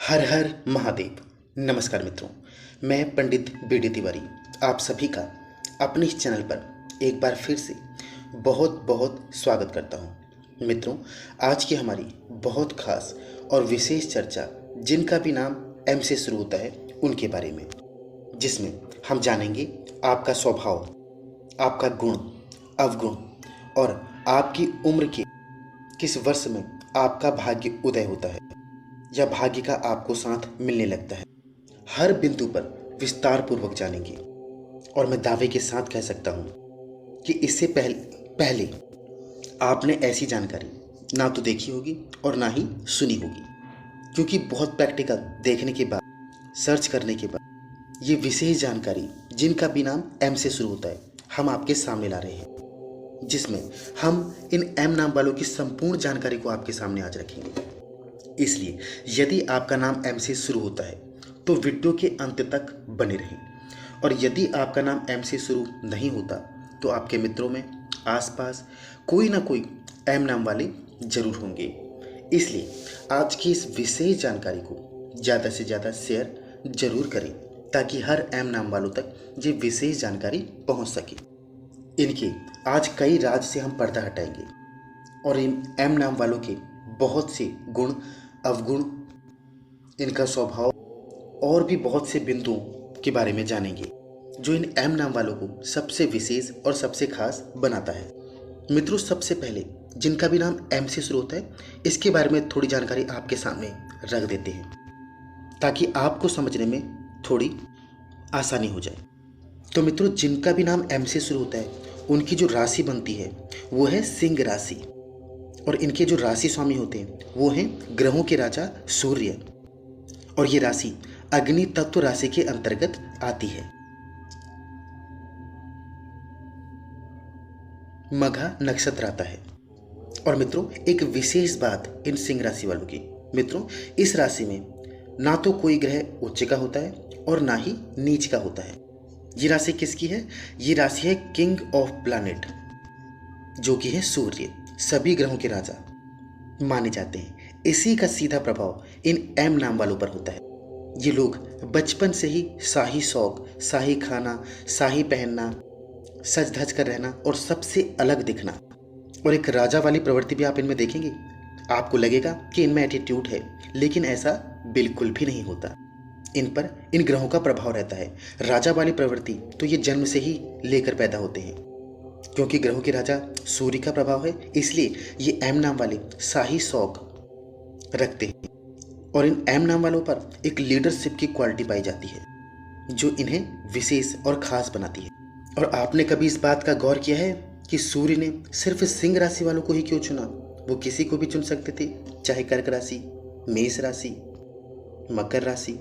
हर हर महादेव। नमस्कार मित्रों, मैं पंडित बी.डी. तिवारी आप सभी का अपने इस चैनल पर एक बार फिर से बहुत बहुत स्वागत करता हूं। मित्रों, आज की हमारी बहुत खास और विशेष चर्चा जिनका भी नाम एम से शुरू होता है उनके बारे में, जिसमें हम जानेंगे आपका स्वभाव, आपका गुण, अवगुण और आपकी उम्र के किस वर्ष में आपका भाग्य उदय होता है या भाग्य का आपको साथ मिलने लगता है। हर बिंदु पर विस्तार पूर्वक जानेंगे और मैं दावे के साथ कह सकता हूं कि इससे पहले आपने ऐसी जानकारी ना तो देखी होगी और ना ही सुनी होगी, क्योंकि बहुत प्रैक्टिकल देखने के बाद, सर्च करने के बाद ये विशेष जानकारी जिनका भी नाम एम से शुरू होता है हम आपके सामने ला रहे हैं, जिसमें हम इन एम नाम वालों की संपूर्ण जानकारी को आपके सामने आज रखेंगे। इसलिए यदि आपका नाम एम से शुरू होता है तो वीडियो के अंत तक बने रहें, और यदि आपका नाम एम से शुरू नहीं होता तो आपके मित्रों में आसपास कोई ना कोई एम नाम वाले जरूर होंगे। इसलिए आज की इस विशेष जानकारी को ज़्यादा से ज़्यादा शेयर जरूर करें ताकि हर एम नाम वालों तक ये विशेष जानकारी पहुंच सके। इनके आज कई राज से हम पर्दा हटाएंगे और इन एम नाम वालों के बहुत से गुण, अवगुण, इनका स्वभाव और भी बहुत से बिंदुओं के बारे में जानेंगे जो इन एम नाम वालों को सबसे विशेष और सबसे खास बनाता है। मित्रों, सबसे पहले जिनका भी नाम एम से शुरू होता है इसके बारे में थोड़ी जानकारी आपके सामने रख देते हैं ताकि आपको समझने में थोड़ी आसानी हो जाए। तो मित्रों, जिनका भी नाम एम से शुरू होता है उनकी जो राशि बनती है वो है सिंह राशि, और इनके जो राशि स्वामी होते हैं वो हैं ग्रहों के राजा सूर्य, और ये राशि अग्नि तत्व राशि के अंतर्गत आती है। मघा नक्षत्र आता है। और मित्रों, एक विशेष बात इन सिंह राशि वालों की, मित्रों इस राशि में ना तो कोई ग्रह उच्च का होता है और ना ही नीच का होता है। ये राशि किसकी है? ये राशि है किंग ऑफ प्लैनेट, जो कि है सूर्य, सभी ग्रहों के राजा माने जाते हैं। इसी का सीधा प्रभाव इन एम नाम वालों पर होता है। ये लोग बचपन से ही शाही शौक, शाही खाना, शाही पहनना, सज धज कर रहना और सबसे अलग दिखना और एक राजा वाली प्रवृत्ति भी आप इनमें देखेंगे। आपको लगेगा कि इनमें एटीट्यूड है, लेकिन ऐसा बिल्कुल भी नहीं होता। इन पर इन ग्रहों का प्रभाव रहता है। राजा वाली प्रवृत्ति तो ये जन्म से ही लेकर पैदा होते हैं, क्योंकि ग्रहों के राजा सूर्य का प्रभाव है, इसलिए ये एम नाम वाले शाही शौक रखते हैं। और इन एम नाम वालों पर एक लीडरशिप की क्वालिटी पाई जाती है जो इन्हें विशेष और खास बनाती है। और आपने कभी इस बात का गौर किया है कि सूर्य ने सिर्फ सिंह राशि वालों को ही क्यों चुना? वो किसी को भी चुन सकते थे, चाहे कर्क राशि, मेष राशि, मकर राशि,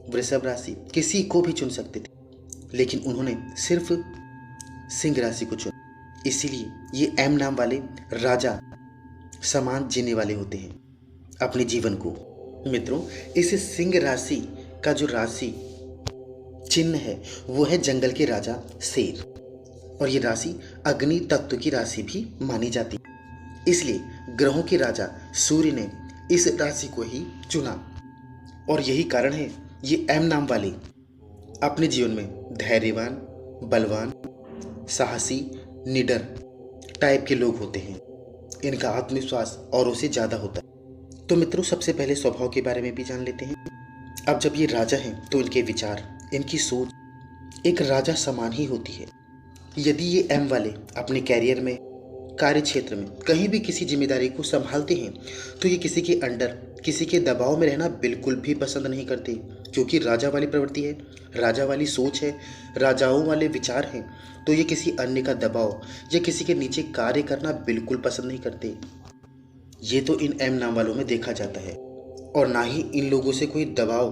वृषभ राशि, किसी को भी चुन सकते थे, लेकिन उन्होंने सिर्फ सिंह राशि को चुना। इसीलिए ये एम नाम वाले राजा समान जीने वाले होते हैं अपने जीवन को। मित्रों, इस सिंह राशि का जो राशि चिन्ह है वो है जंगल के राजा शेर, और ये राशि अग्नि तत्व की राशि भी मानी जाती है। इसलिए ग्रहों के राजा सूर्य ने इस राशि को ही चुना, और यही कारण है ये एम नाम वाले अपने जीवन में धैर्यवान, बलवान, साहसी, निडर टाइप के लोग होते हैं। इनका आत्मविश्वास औरों से ज़्यादा होता है। तो मित्रों, सबसे पहले स्वभाव के बारे में भी जान लेते हैं। अब जब ये राजा हैं तो इनके विचार, इनकी सोच एक राजा समान ही होती है। यदि ये एम वाले अपने कैरियर में, कार्य क्षेत्र में कहीं भी किसी जिम्मेदारी को संभालते हैं तो ये किसी के अंडर, किसी के दबाव में रहना बिल्कुल भी पसंद नहीं करते, क्योंकि राजा वाली प्रवृत्ति है, राजा वाली सोच है, राजाओं वाले विचार हैं। तो ये किसी अन्य का दबाव या किसी के नीचे कार्य करना बिल्कुल पसंद नहीं करते। ये तो इन एम नाम वालों में देखा जाता है, और ना ही इन लोगों से कोई दबाव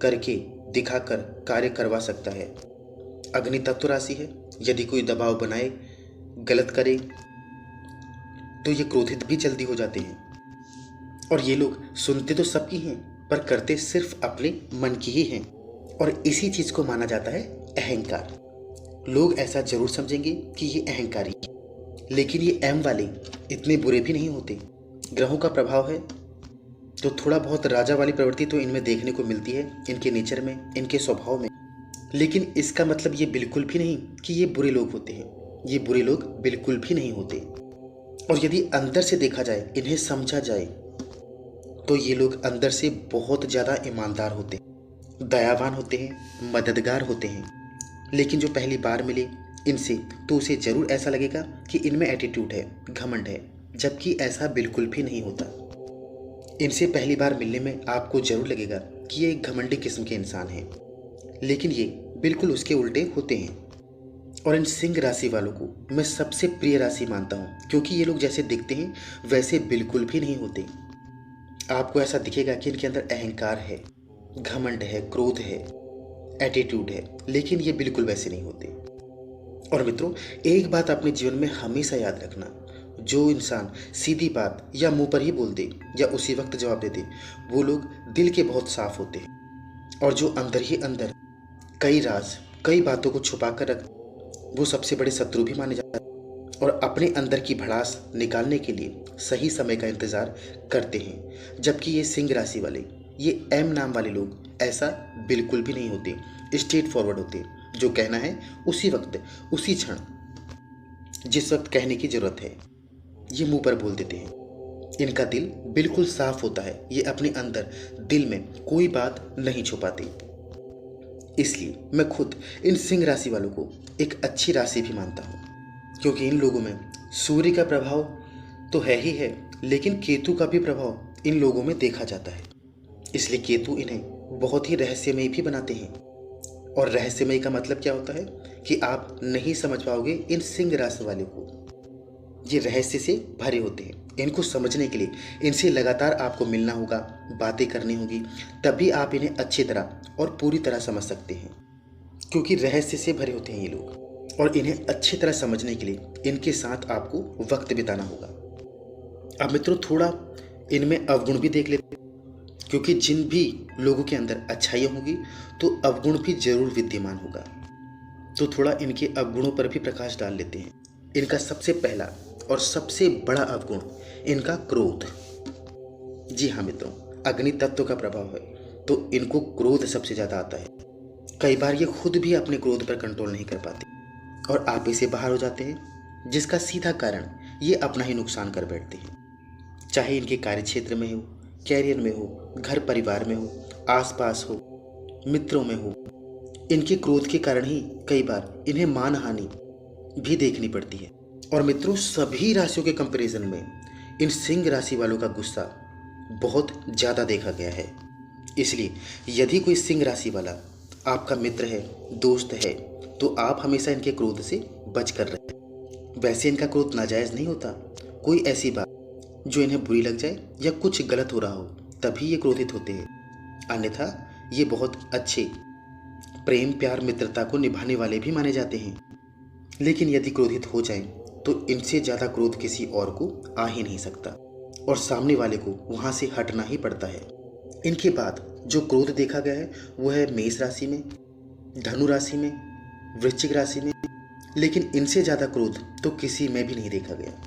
करके दिखाकर कार्य करवा सकता है। अग्नि तत्व राशि है, यदि कोई दबाव बनाए, गलत करे तो ये क्रोधित भी जल्दी हो जाते हैं। और ये लोग सुनते तो सबकी हैं पर करते सिर्फ अपने मन की ही हैं, और इसी चीज को माना जाता है अहंकार। लोग ऐसा जरूर समझेंगे कि ये अहंकारी है, लेकिन ये एम वाले इतने बुरे भी नहीं होते। ग्रहों का प्रभाव है तो थोड़ा बहुत राजा वाली प्रवृत्ति तो इनमें देखने को मिलती है, इनके नेचर में, इनके स्वभाव में। लेकिन इसका मतलब ये बिल्कुल भी नहीं कि ये बुरे लोग होते हैं। ये बुरे लोग बिल्कुल भी नहीं होते। और यदि अंदर से देखा जाए, इन्हें समझा जाए, तो ये लोग अंदर से बहुत ज़्यादा ईमानदार होते हैं, दयावान होते हैं, मददगार होते हैं। लेकिन जो पहली बार मिले इनसे, तो उसे ज़रूर ऐसा लगेगा कि इनमें एटीट्यूड है, घमंड है, जबकि ऐसा बिल्कुल भी नहीं होता। इनसे पहली बार मिलने में आपको ज़रूर लगेगा कि ये एक घमंडी किस्म के इंसान हैं, लेकिन ये बिल्कुल उसके उल्टे होते हैं। और इन सिंह राशि वालों को मैं सबसे प्रिय राशि मानता हूँ, क्योंकि ये लोग जैसे दिखते हैं वैसे बिल्कुल भी नहीं होते। आपको ऐसा दिखेगा कि इनके अंदर अहंकार है, घमंड है, क्रोध है, एटीट्यूड है, लेकिन ये बिल्कुल वैसे नहीं होते। और मित्रों, एक बात अपने जीवन में हमेशा याद रखना, जो इंसान सीधी बात या मुंह पर ही बोल दे या उसी वक्त जवाब दे दे, वो लोग दिल के बहुत साफ होते हैं। और जो अंदर ही अंदर कई राज, कई बातों को छुपा कर रख, वो सबसे बड़े शत्रु भी माने जाते हैं। और अपने अंदर की भड़ास निकालने के लिए सही समय का इंतजार करते हैं। जबकि ये सिंह राशि वाले, ये एम नाम वाले लोग ऐसा बिल्कुल भी नहीं होते, स्ट्रेट फॉरवर्ड होते। जो कहना है उसी वक्त, उसी क्षण, जिस वक्त कहने की जरूरत है, ये मुंह पर बोल देते हैं। इनका दिल बिल्कुल साफ होता है। ये अपने अंदर दिल में कोई बात नहीं छुपाते। इसलिए मैं खुद इन सिंह राशि वालों को एक अच्छी राशि भी मानता हूँ, क्योंकि इन लोगों में सूर्य का प्रभाव तो है ही है, लेकिन केतु का भी प्रभाव इन लोगों में देखा जाता है। इसलिए केतु इन्हें बहुत ही रहस्यमय भी बनाते हैं। और रहस्यमय का मतलब क्या होता है कि आप नहीं समझ पाओगे इन सिंह राशि वाले को। ये रहस्य से भरे होते हैं। इनको समझने के लिए इनसे लगातार आपको मिलना होगा, बातें करनी होगी, तभी आप इन्हें अच्छी तरह और पूरी तरह समझ सकते हैं, क्योंकि रहस्य से भरे होते हैं ये लोग। और इन्हें अच्छी तरह समझने के लिए इनके साथ आपको वक्त बिताना होगा। अब मित्रों, थोड़ा इनमें अवगुण भी देख लेते हैं, क्योंकि जिन भी लोगों के अंदर अच्छाइयाँ होगी तो अवगुण भी जरूर विद्यमान होगा। तो थोड़ा इनके अवगुणों पर भी प्रकाश डाल लेते हैं। इनका सबसे पहला और सबसे बड़ा अवगुण इनका क्रोध। जी हाँ मित्रों, अग्नि तत्व का प्रभाव है, तो इनको क्रोध सबसे ज़्यादा आता है। कई बार ये खुद भी अपने क्रोध पर कंट्रोल नहीं कर पाते और आपे से बाहर हो जाते हैं, जिसका सीधा कारण ये अपना ही नुकसान कर बैठते हैं। चाहे इनके कार्य क्षेत्र में हो, कैरियर में हो, घर परिवार में हो, आसपास हो, मित्रों में हो, इनके क्रोध के कारण ही कई बार इन्हें मानहानि भी देखनी पड़ती है। और मित्रों, सभी राशियों के कंपैरिजन में इन सिंह राशि वालों का गुस्सा बहुत ज़्यादा देखा गया है। इसलिए यदि कोई सिंह राशि वाला आपका मित्र है, दोस्त है, तो आप हमेशा इनके क्रोध से बच कर रहें। वैसे इनका क्रोध नाजायज़ नहीं होता। कोई ऐसी बात जो इन्हें बुरी लग जाए या कुछ गलत हो रहा हो, तभी ये क्रोधित होते हैं। अन्यथा ये बहुत अच्छे प्रेम, प्यार, मित्रता को निभाने वाले भी माने जाते हैं। लेकिन यदि क्रोधित हो जाए तो इनसे ज़्यादा क्रोध किसी और को आ ही नहीं सकता और सामने वाले को वहाँ से हटना ही पड़ता है। इनके बाद जो क्रोध देखा गया है वो है मेष राशि में, धनु राशि में, वृश्चिक राशि में, लेकिन इनसे ज़्यादा क्रोध तो किसी में भी नहीं देखा गया।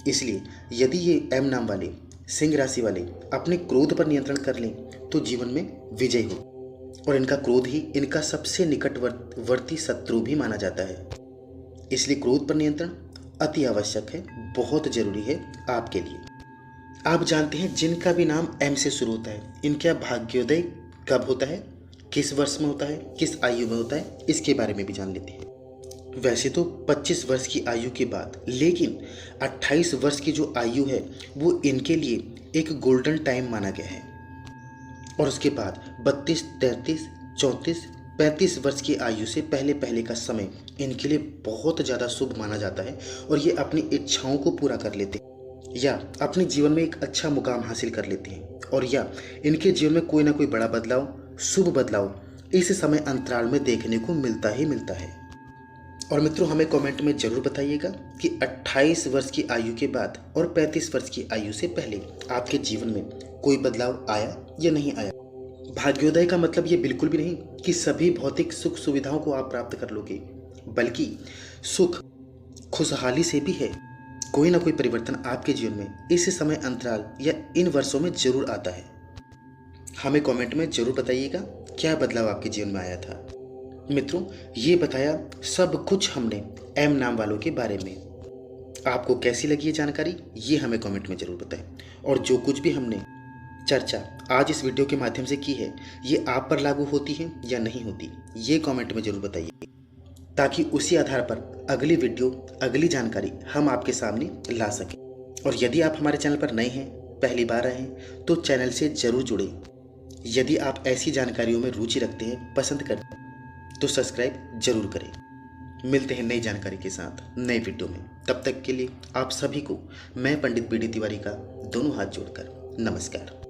इसलिए यदि ये एम नाम वाले सिंह राशि वाले अपने क्रोध पर नियंत्रण कर लें तो जीवन में विजय हो। और इनका क्रोध ही इनका सबसे निकटवर्ती शत्रु भी माना जाता है। इसलिए क्रोध पर नियंत्रण अति आवश्यक है, बहुत जरूरी है आपके लिए। आप जानते हैं जिनका भी नाम एम से शुरू होता है, इनका भाग्योदय कब होता है, किस वर्ष में होता है, किस आयु में होता है, इसके बारे में भी जान लेते हैं। वैसे तो 25 वर्ष की आयु के बाद, लेकिन 28 वर्ष की जो आयु है वो इनके लिए एक गोल्डन टाइम माना गया है। और उसके बाद 32, 33, 34, 35 वर्ष की आयु से पहले पहले का समय इनके लिए बहुत ज़्यादा शुभ माना जाता है। और ये अपनी इच्छाओं को पूरा कर लेते हैं या अपने जीवन में एक अच्छा मुकाम हासिल कर लेते हैं, और या इनके जीवन में कोई ना कोई बड़ा बदलाव, शुभ बदलाव इस समय अंतराल में देखने को मिलता ही मिलता है। और मित्रों, हमें कमेंट में ज़रूर बताइएगा कि 28 वर्ष की आयु के बाद और 35 वर्ष की आयु से पहले आपके जीवन में कोई बदलाव आया या नहीं आया। भाग्योदय का मतलब ये बिल्कुल भी नहीं कि सभी भौतिक सुख सुविधाओं को आप प्राप्त कर लोगे, बल्कि सुख खुशहाली से भी है। कोई ना कोई परिवर्तन आपके जीवन में इस समय अंतराल या इन वर्षों में जरूर आता है। हमें कमेंट में ज़रूर बताइएगा क्या बदलाव आपके जीवन में आया था। मित्रों, ये बताया सब कुछ हमने एम नाम वालों के बारे में। आपको कैसी लगी ये जानकारी, ये हमें कमेंट में ज़रूर बताएं। और जो कुछ भी हमने चर्चा आज इस वीडियो के माध्यम से की है, ये आप पर लागू होती है या नहीं होती, ये कमेंट में ज़रूर बताइए, ताकि उसी आधार पर अगली वीडियो, अगली जानकारी हम आपके सामने ला सकें। और यदि आप हमारे चैनल पर नए हैं, पहली बार आए हैं, तो चैनल से ज़रूर जुड़ें। यदि आप ऐसी जानकारियों में रुचि रखते हैं, पसंद करते हैं, तो सब्सक्राइब जरूर करें। मिलते हैं नई जानकारी के साथ नए वीडियो में। तब तक के लिए आप सभी को मैं पंडित बीडी तिवारी का दोनों हाथ जोड़कर नमस्कार।